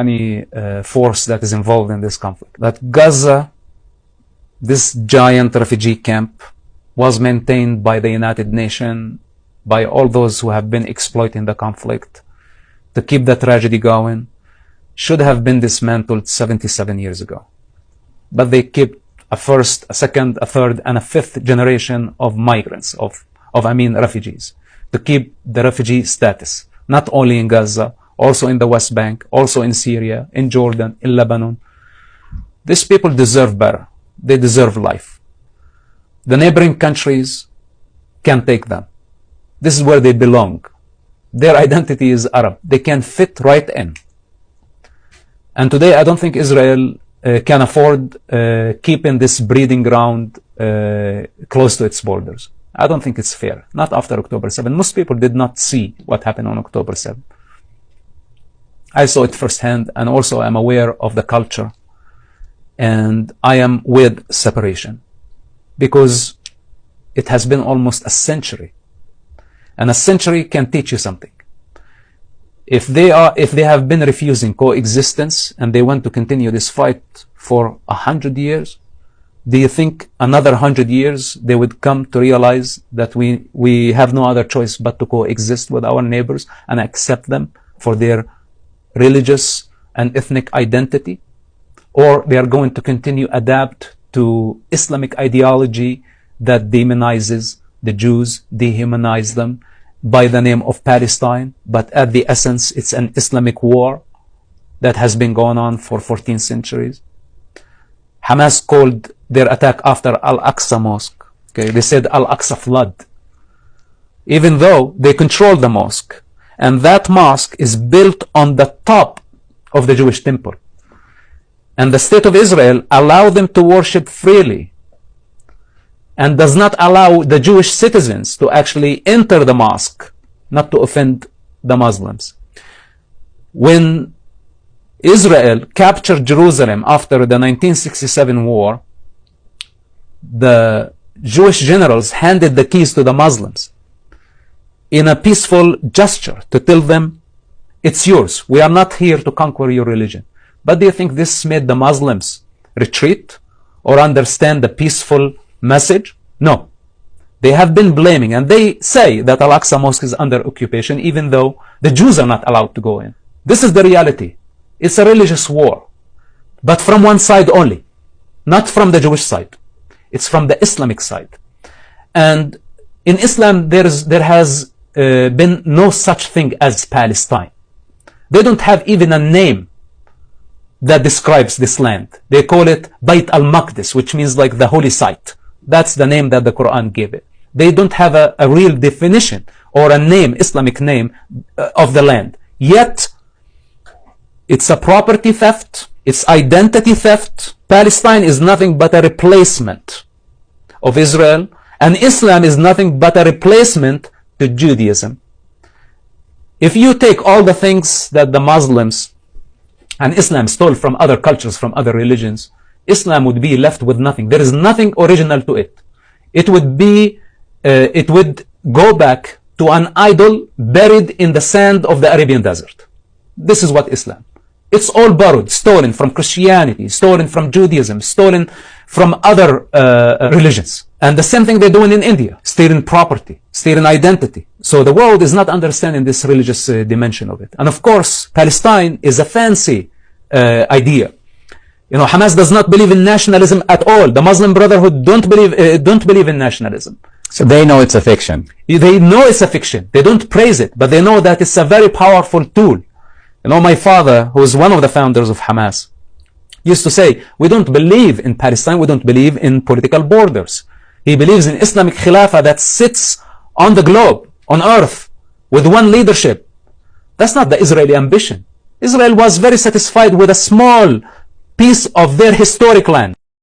any force that is involved in this conflict. That Gaza, this giant refugee camp, was maintained by the United Nations, by all those who have been exploiting the conflict to keep the tragedy going, should have been dismantled 77 years ago. But they kept a first, a second, a third, and a fifth generation of migrants, refugees, to keep the refugee status, not only in Gaza, also in the West Bank, also in Syria, in Jordan, in Lebanon. These people deserve better. They deserve life. The neighboring countries can take them. This is where they belong. Their identity is Arab. They can fit right in. And today I don't think Israel can afford keeping this breeding ground close to its borders. I don't think it's fair. Not after October 7. Most people did not see what happened on October 7. I saw it firsthand, and also I'm aware of the culture. And I am with separation, because it has been almost a century. And a century can teach you something. If they have been refusing coexistence and they want to continue this fight for 100 years, do you think another 100 years they would come to realize that we have no other choice but to coexist with our neighbors and accept them for their religious and ethnic identity? Or they are going to continue adapt to Islamic ideology that demonizes the Jews, dehumanize them by the name of Palestine, but at the essence it's an Islamic war that has been going on for 14 centuries. Hamas called their attack after Al-Aqsa Mosque. Okay, they said Al-Aqsa flood, even though they control the mosque, and that mosque is built on the top of the Jewish temple. And the state of Israel allowed them to worship freely and does not allow the Jewish citizens to actually enter the mosque, not to offend the Muslims. When Israel captured Jerusalem after the 1967 war, the Jewish generals handed the keys to the Muslims in a peaceful gesture to tell them, it's yours. We are not here to conquer your religion. But do you think this made the Muslims retreat or understand the peaceful message? No. They have been blaming, and they say that Al-Aqsa Mosque is under occupation, even though the Jews are not allowed to go in. This is the reality. It's a religious war, but from one side only, not from the Jewish side. It's from the Islamic side. And in Islam, there has been no such thing as Palestine. They don't have even a name that describes this land. They call it Bayt al-Maqdis, which means like the holy site. That's the name that the Quran gave it. They don't have a real definition or a name, Islamic name of the land. Yet, it's a property theft, it's identity theft. Palestine is nothing but a replacement of Israel, and Islam is nothing but a replacement to Judaism. If you take all the things that the Muslims and Islam stole from other cultures, from other religions, Islam would be left with nothing. There is nothing original to it. It would go back to an idol buried in the sand of the Arabian desert. This is what Islam. It's all borrowed, stolen from Christianity, stolen from Judaism, stolen from other religions. And the same thing they're doing in India, stealing property, stealing identity. So the world is not understanding this religious dimension of it. And of course, Palestine is a fancy idea. You know, Hamas does not believe in nationalism at all. The Muslim Brotherhood don't believe in nationalism. So they know it's a fiction. They know it's a fiction. They don't praise it, but they know that it's a very powerful tool. You know, my father, who is one of the founders of Hamas, used to say, we don't believe in Palestine, we don't believe in political borders. He believes in Islamic Khilafah that sits on the globe, on earth, with one leadership. That's not the Israeli ambition. Israel was very satisfied with a small piece of their historic land.